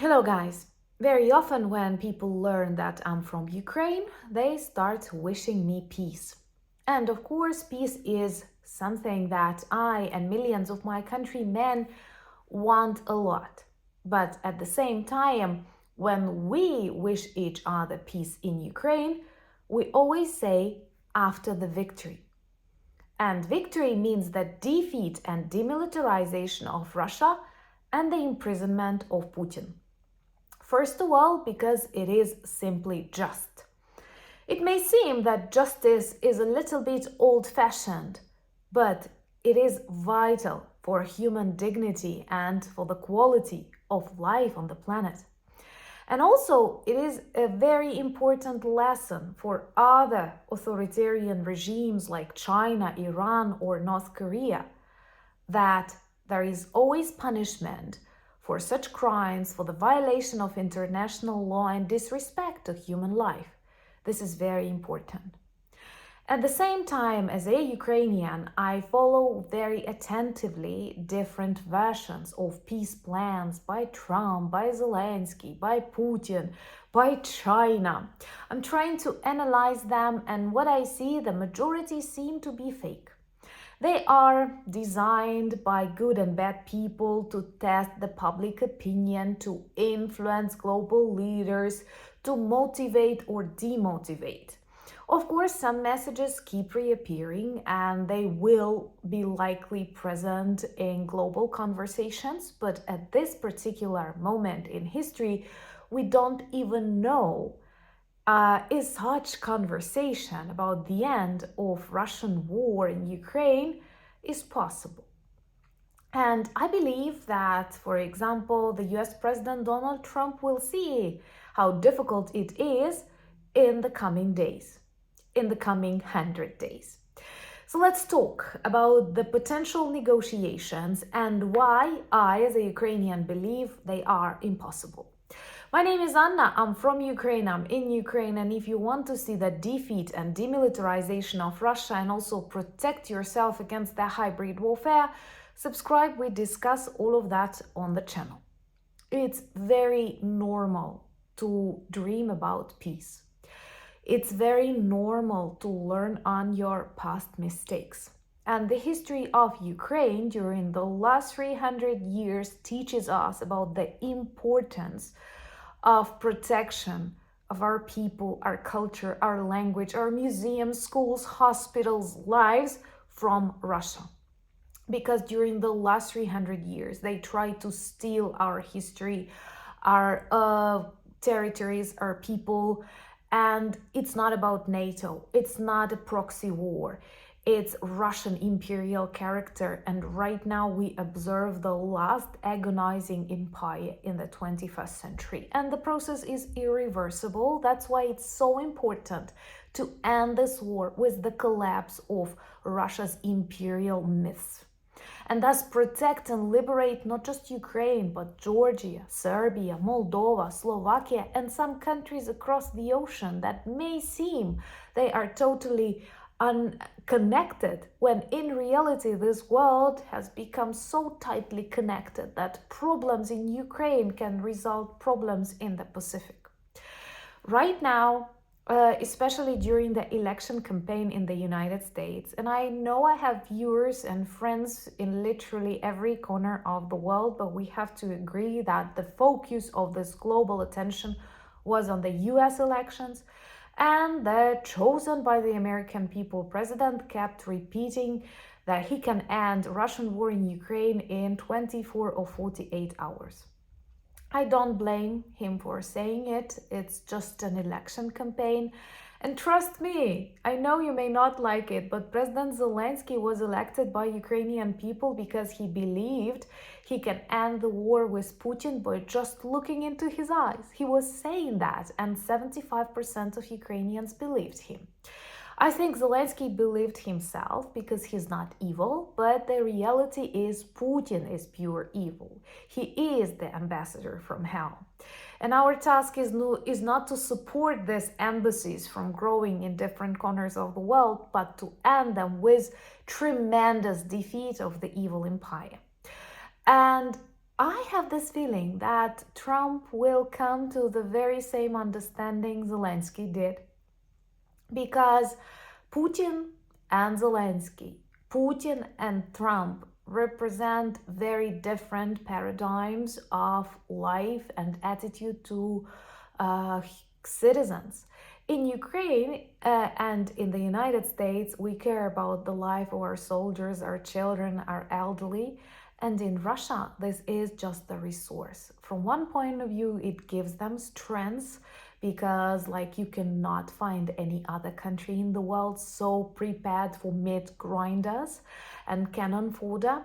Hello, guys. Very often, when people learn that I'm from Ukraine, they start wishing me peace. And of course, peace is something that I and millions of my countrymen want a lot. But at the same time, when we wish each other peace in Ukraine, we always say after the victory. And victory means the defeat and demilitarization of Russia and the imprisonment of Putin. First of all, because it is simply just. It may seem that justice is a little bit old fashioned, but it is vital for human dignity and for the quality of life on the planet. And also, it is a very important lesson for other authoritarian regimes like China, Iran, or North Korea that there is always punishment for such crimes, for the violation of international law and disrespect to human life. This is very important. At the same time, as a Ukrainian, I follow very attentively different versions of peace plans by Trump, by Zelensky, by Putin, by China. I'm trying to analyze them, and what I see, the majority seem to be fake. They are designed by good and bad people to test the public opinion, to influence global leaders, to motivate or demotivate. Of course, some messages keep reappearing and they will be likely present in global conversations, but at this particular moment in history, we don't even know is such conversation about the end of Russian war in Ukraine is possible. And I believe that, for example, the US President Donald Trump will see how difficult it is in the coming days, in the coming 100 days. So let's talk about the potential negotiations and why I, as a Ukrainian, believe they are impossible. My name is Anna, I'm from Ukraine, I'm in Ukraine, and if you want to see the defeat and demilitarization of Russia and also protect yourself against the hybrid warfare, subscribe, we discuss all of that on the channel. It's very normal to dream about peace. It's very normal to learn on your past mistakes. And the history of Ukraine during the last 300 years teaches us about the importance of protection of our people, our culture, our language, our museums, schools, hospitals, lives from Russia. Because during the last 300 years, they tried to steal our history, our territories, our people. And it's not about NATO, it's not a proxy war. It's Russian imperial character, and right now we observe the last agonizing empire in the 21st century. And the process is irreversible. That's why it's so important to end this war with the collapse of Russia's imperial myths. And thus protect and liberate not just Ukraine, but Georgia, Serbia, Moldova, Slovakia, and some countries across the ocean that may seem they are totally unconnected, when in reality this world has become so tightly connected that problems in Ukraine can result problems in the Pacific. Right now, especially during the election campaign in the United States, and I know I have viewers and friends in literally every corner of the world, but we have to agree that the focus of this global attention was on the US elections, and the chosen by the American people president kept repeating that he can end Russian war in Ukraine in 24 or 48 hours. I don't blame him for saying it. It's just an election campaign. And trust me, I know you may not like it, but President Zelensky was elected by Ukrainian people because he believed he can end the war with Putin by just looking into his eyes. He was saying that, and 75% of Ukrainians believed him. I think Zelensky believed himself because he's not evil, but the reality is Putin is pure evil. He is the ambassador from hell. And our task is not to support these embassies from growing in different corners of the world, but to end them with tremendous defeat of the evil empire. And I have this feeling that Trump will come to the very same understanding Zelensky did, because Putin and Zelensky, Putin and Trump represent very different paradigms of life and attitude to uh, citizens. In Ukraine and in the United States, we care about the life of our soldiers, our children, our elderly. And in Russia, this is just a resource. From one point of view, it gives them strength because, like, you cannot find any other country in the world so prepared for meat grinders and cannon fodder.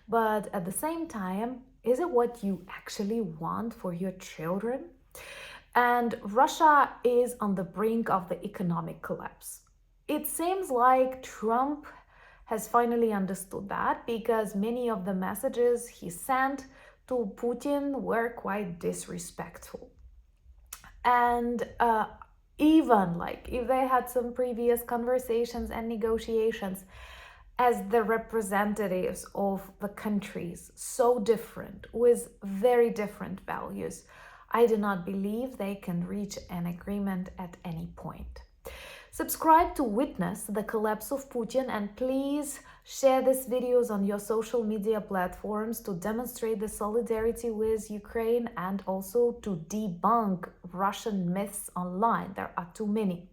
But at the same time, is it what you actually want for your children? And Russia is on the brink of the economic collapse. It seems like Trump has finally understood that, because many of the messages he sent to Putin were quite disrespectful. And even like if they had some previous conversations and negotiations as the representatives of the countries so different with very different values, I do not believe they can reach an agreement at any point. Subscribe to witness the collapse of Putin, and please share these videos on your social media platforms to demonstrate the solidarity with Ukraine and also to debunk Russian myths online. There are too many.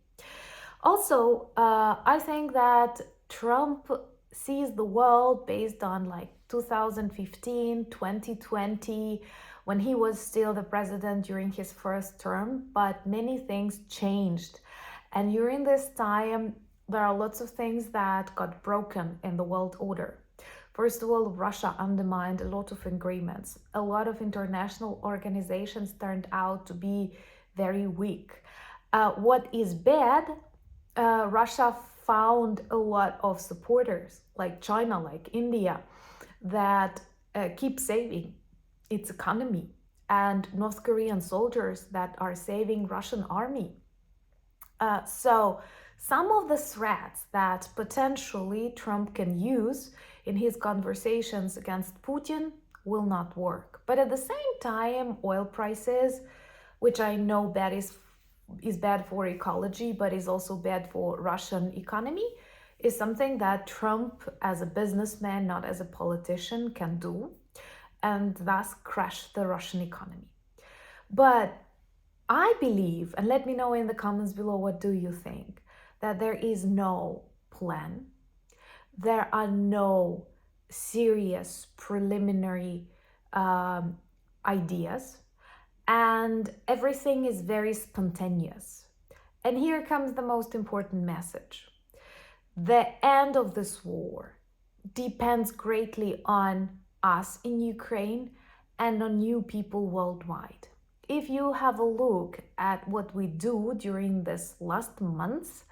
Also, I think that Trump sees the world based on like 2015, 2020, when he was still the president during his first term, but many things changed. And during this time, there are lots of things that got broken in the world order. First of all, Russia undermined a lot of agreements. A lot of international organizations turned out to be very weak. What is bad, Russia found a lot of supporters like China, like India, that keep saving its economy, and North Korean soldiers that are saving Russian army. So some of the threats that potentially Trump can use in his conversations against Putin will not work. But at the same time, oil prices, which I know that is bad for ecology, but is also bad for Russian economy, is something that Trump, as a businessman, not as a politician, can do, and thus crash the Russian economy. But I believe, and let me know in the comments below what do you think, that there is no plan. There are no serious preliminary ideas, and everything is very spontaneous. And here comes the most important message. The end of this war depends greatly on us in Ukraine and on you people worldwide. If you have a look at what we do during this last months,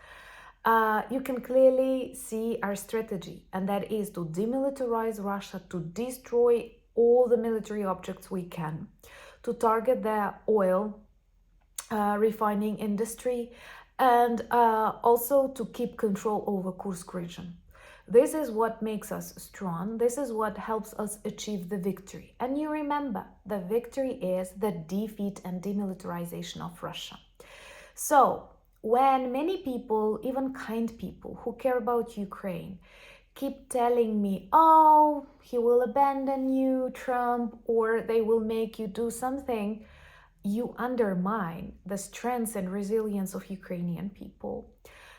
you can clearly see our strategy, and that is to demilitarize Russia, to destroy all the military objects we can, to target the oil refining industry, and also to keep control over Kursk region. This is what makes us strong. This is what helps us achieve the victory. And you remember, the victory is the defeat and demilitarization of Russia. So, when many people, even kind people who care about Ukraine, keep telling me, oh, he will abandon you, Trump, or they will make you do something, you undermine the strength and resilience of Ukrainian people,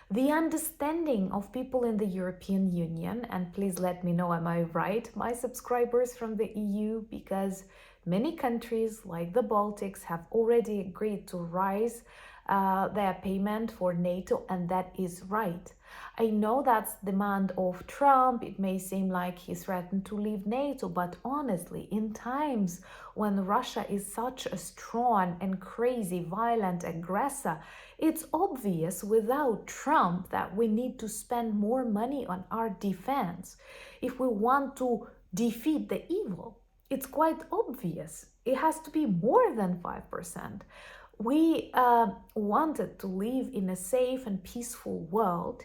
the understanding of people in the European Union. And please let me know, am I right, my subscribers from the EU? Because many countries like the Baltics have already agreed to raise their payment for NATO, and that is right. I know that's demand of Trump. It may seem like he threatened to leave NATO, but honestly, in times when Russia is such a strong and crazy, violent aggressor, it's obvious without Trump that we need to spend more money on our defense if we want to defeat the evil. It's quite obvious. It has to be more than 5%. We wanted to live in a safe and peaceful world,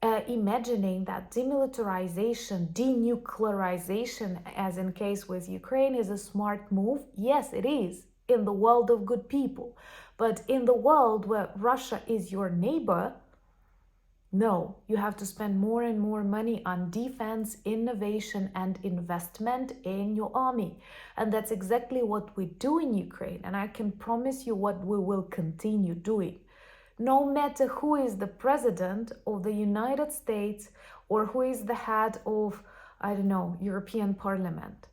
imagining that demilitarization, denuclearization, as in case with Ukraine, is a smart move. Yes, it is in the world of good people. But in the world where Russia is your neighbor, no, you have to spend more and more money on defense, innovation, and investment in your army. And that's exactly what we do in Ukraine. And I can promise you what we will continue doing. No matter who is the president of the United States or who is the head of, I don't know, European Parliament.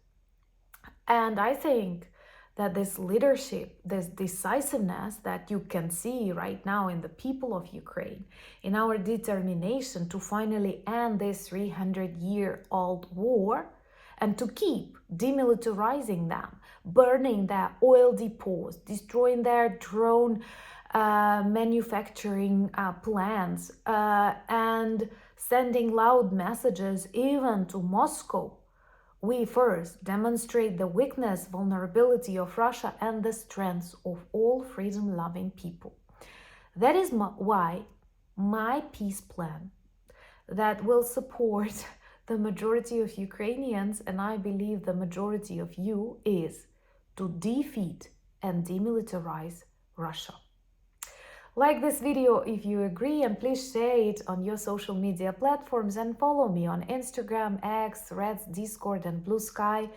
And I think that this leadership, this decisiveness that you can see right now in the people of Ukraine, in our determination to finally end this 300-year-old war and to keep demilitarizing them, burning their oil depots, destroying their drone manufacturing plants, and sending loud messages even to Moscow. We first demonstrate the weakness, vulnerability of Russia and the strengths of all freedom-loving people. That is why my peace plan that will support the majority of Ukrainians, and I believe the majority of you, is to defeat and demilitarize Russia. Like this video if you agree, and please share it on your social media platforms, and follow me on Instagram, X, Threads, Discord and Blue Sky.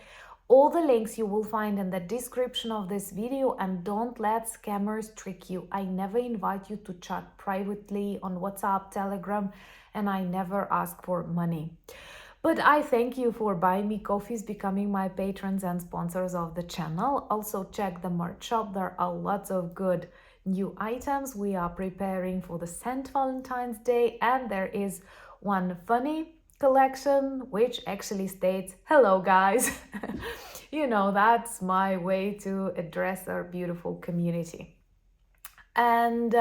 All the links you will find in the description of this video, and don't let scammers trick you. I never invite you to chat privately on WhatsApp, Telegram, and I never ask for money. But I thank you for buying me coffees, becoming my patrons and sponsors of the channel. Also check the merch shop, there are lots of good new items. We are preparing for the St. Valentine's Day, and there is one funny collection which actually states, "Hello guys." You know, that's my way to address our beautiful community. And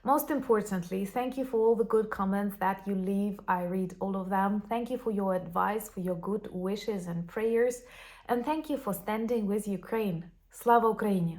most importantly, thank you for all the good comments that you leave. I read all of them. Thank you for your advice, for your good wishes and prayers. And thank you for standing with Ukraine. Slava Ukraini!